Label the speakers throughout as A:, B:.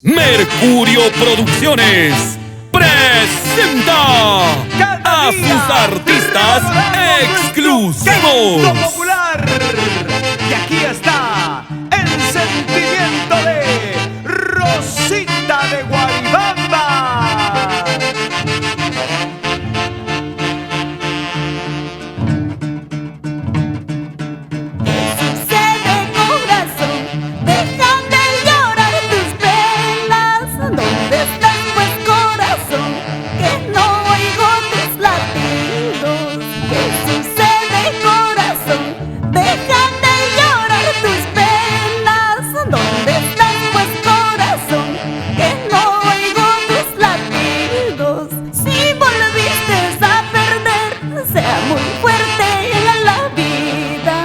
A: Mercurio Producciones presenta a sus artistas exclusivos.
B: ¡Canto popular! Y aquí está el sentimiento de Rosita de Guaribamba.
C: ¿Qué sucede, corazón? Deja de llorar tus penas. ¿Dónde estás, pues, corazón? Que no oigo tus latidos. ¿Qué sucede, corazón? Deja de llorar tus penas. ¿Dónde estás, pues, corazón? Que no oigo tus latidos. Si volviste a perder, sea muy fuerte en la vida.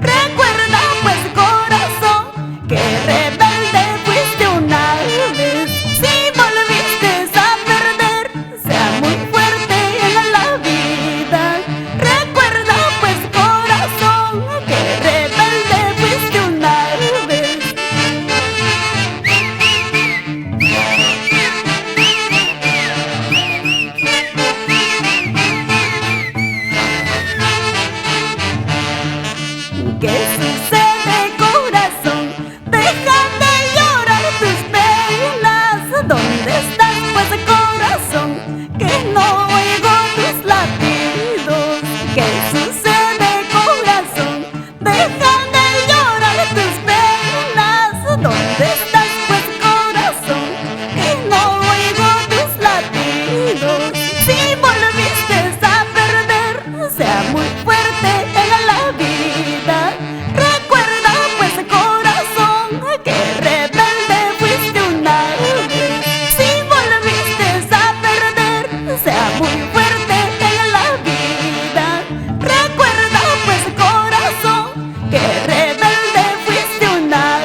C: Recuerda, pues, corazón, que rebelde fuiste una vez. Si volviste a perder, sea muy fuerte en la vida. Recuerda, pues, corazón, que rebelde fuiste una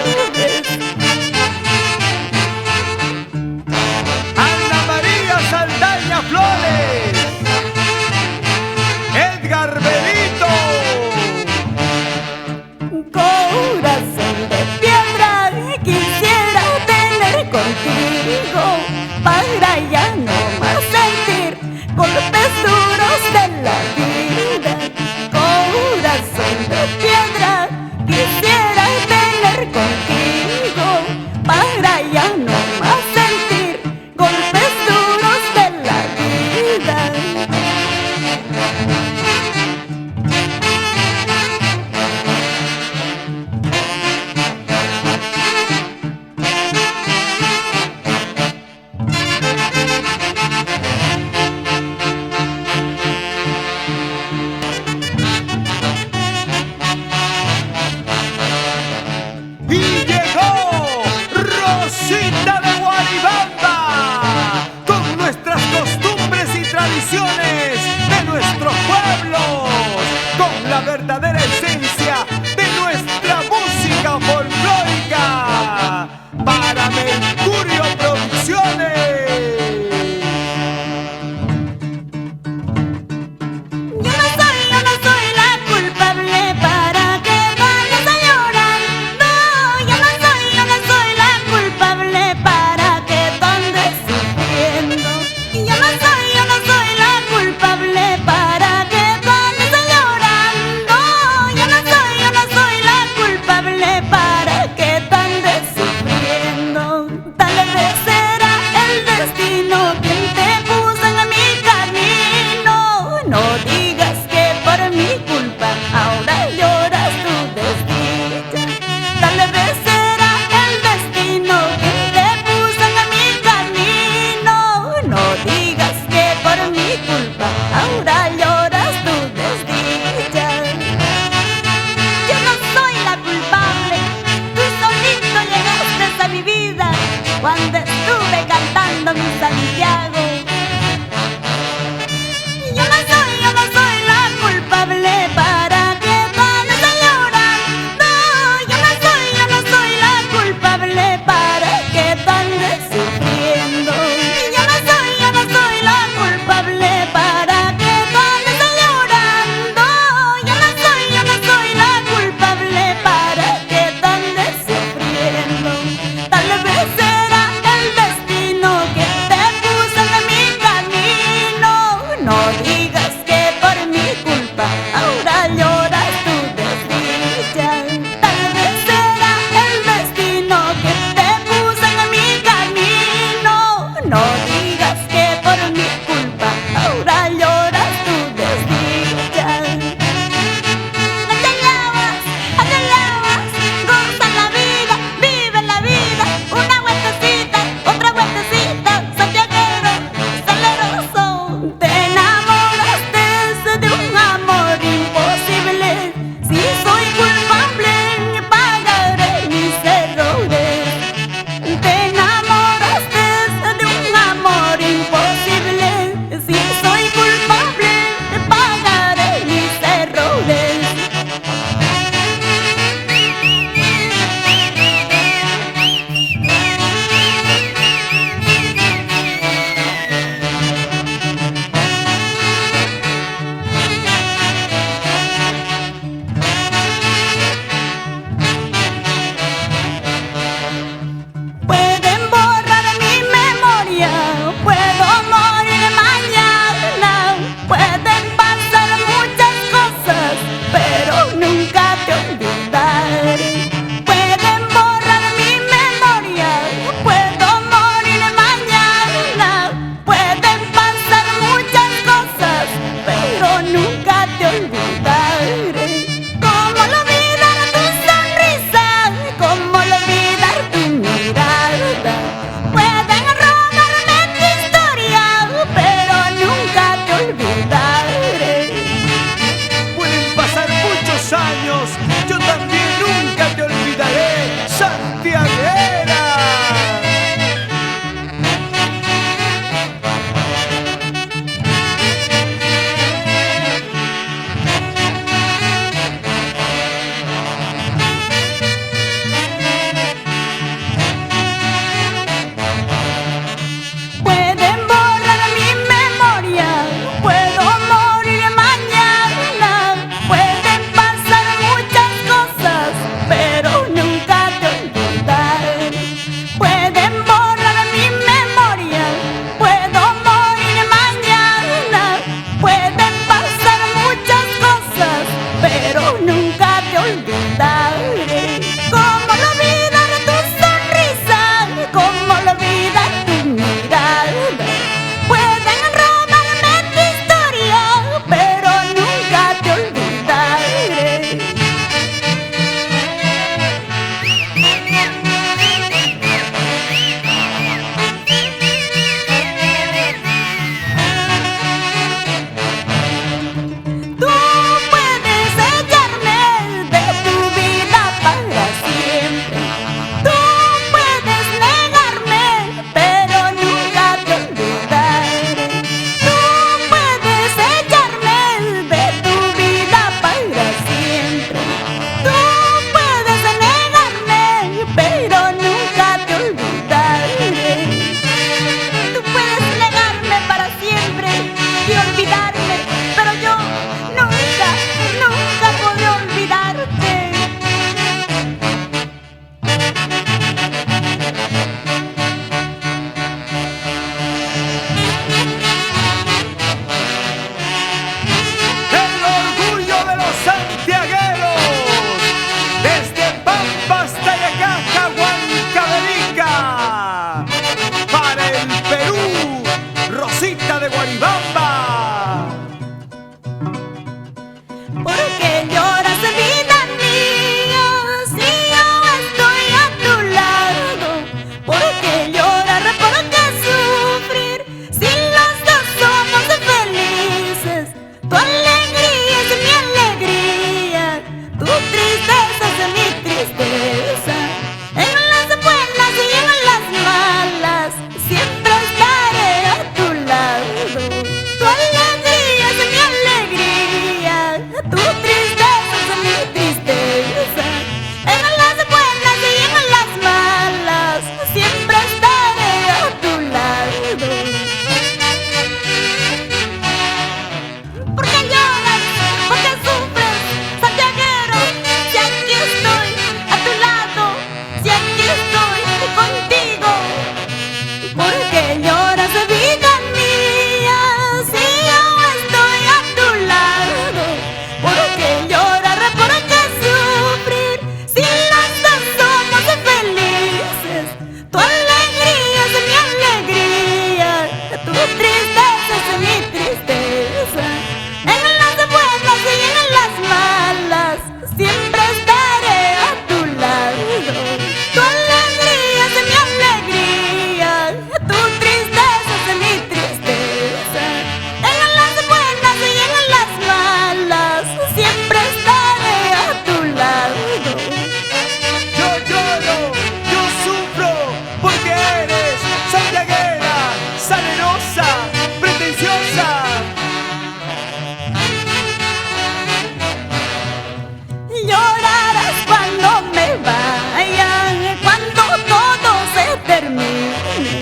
C: vez.
B: Ana María Saldaña Flores, Edgar Benito.
C: Corazón de piedra, quisiera tener contigo para ya no más sentir golpes duros de la vida. Corazón de piedra, quisiera tener contigo para ya no más sentir golpes duros de la vida.
B: Y llegó Rosita de Guaribamba, con nuestras costumbres y tradiciones de nuestros pueblos, con la verdadera esencia de nuestra música folclórica, para Mercurio Producciones.
C: Yo no soy la culpable para que vayas a llorar. No, yo no soy la culpable para que tú andes sufriendo. Yo no soy la culpable para que tú andes llorando. Yo no soy la culpable para que tú andes sufriendo. Tal vez será el destino quien te puso en mi camino. No digas que por mi culpa ahora lloras tu desdicha. Tal vez será el destino quien te puso en mi camino. No digas que por mi culpa ahora lloras tu desdicha. Yo no soy la culpable, tú solito llegaste a mi vida cuando estuve cantando mi Santiago. Yo no soy la culpable para que tú andes a llorar. No, yo no soy la culpable para que tú andes sufriendo. Yo no soy la culpable para que tú andes llorando. Yo no soy la culpable para que tú andes sufriendo. Tal vez será el
B: de Guaribamba.
C: ¿Por qué lloras, vida mía, si yo estoy a tu lado? ¿Por qué llorar, por qué sufrir, si los dos somos felices? Tu alegría es mi alegría, tu tristeza es mi tristeza. En las buenas y en las malas siempre estaré a tu lado. Tu alegría es mi alegría, tu tristeza es mi tristeza. En las buenas y en las malas siempre estaré a tu lado. ¿Por qué lloras? ¿Por qué sufres, santiaguero? Si aquí estoy a tu lado, si aquí estoy contigo. ¿Por qué lloras, vida mía, si yo estoy a tu lado? ¿Por qué llorar, por qué sufrir, si los dos somos felices? Tu alegría es mi alegría, tu tristeza es mi tristeza. En las buenas y en las malas siempre estaré a tu lado. Tu alegría es mi alegría, tu tristeza es mi tristeza. En las buenas y en las malas siempre estaré a tu lado.
B: Yo lloro, yo sufro, porque eres santiaguera, salerosa, pretenciosa.
C: Llorarás cuando me vaya, cuando todo se termine,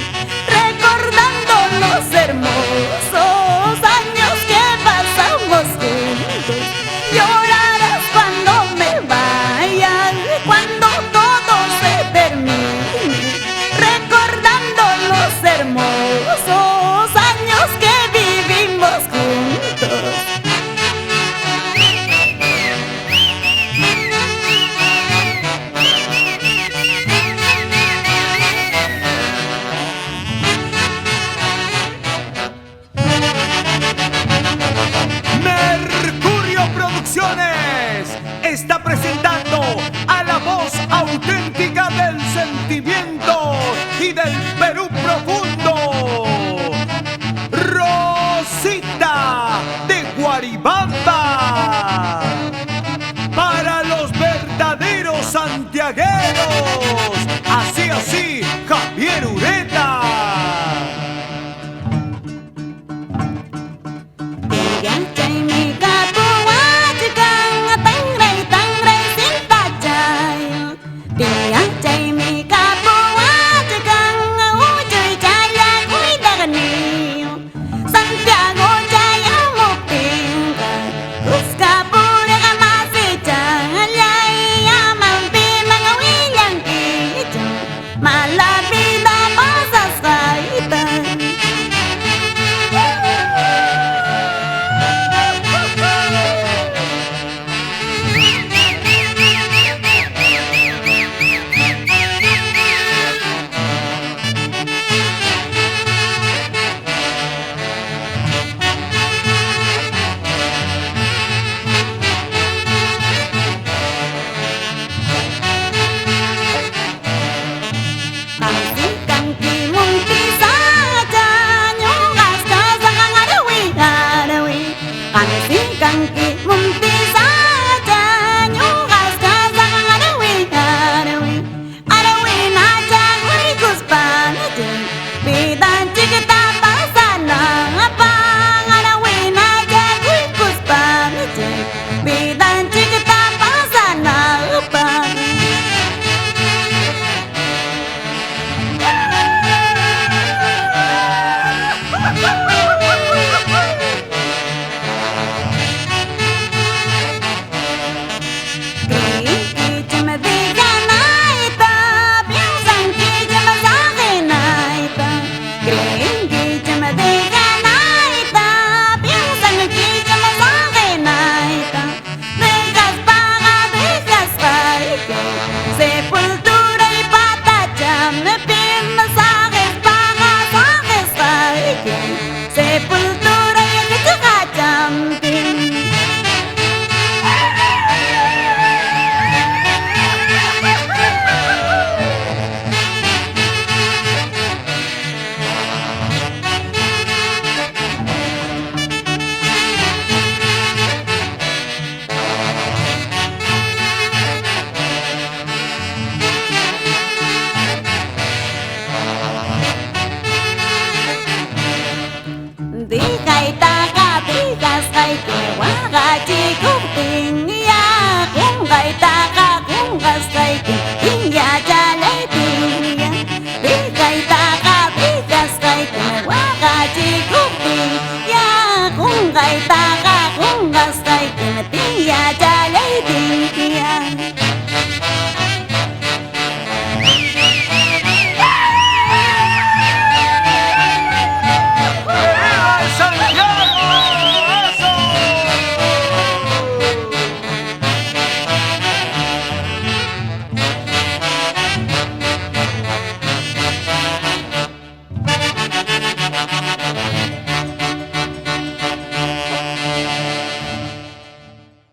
C: recordando los hermosos años que pasamos juntos. Llorarás cuando me vaya, cuando todo se termine, recordando los hermosos años que vivimos juntos.
B: Mercurio Producciones está presentando a la voz auténtica del sentimiento y del Perú profundo, Rosita de Guaribamba. Para los verdaderos santiagueros, así, Javier Ureta.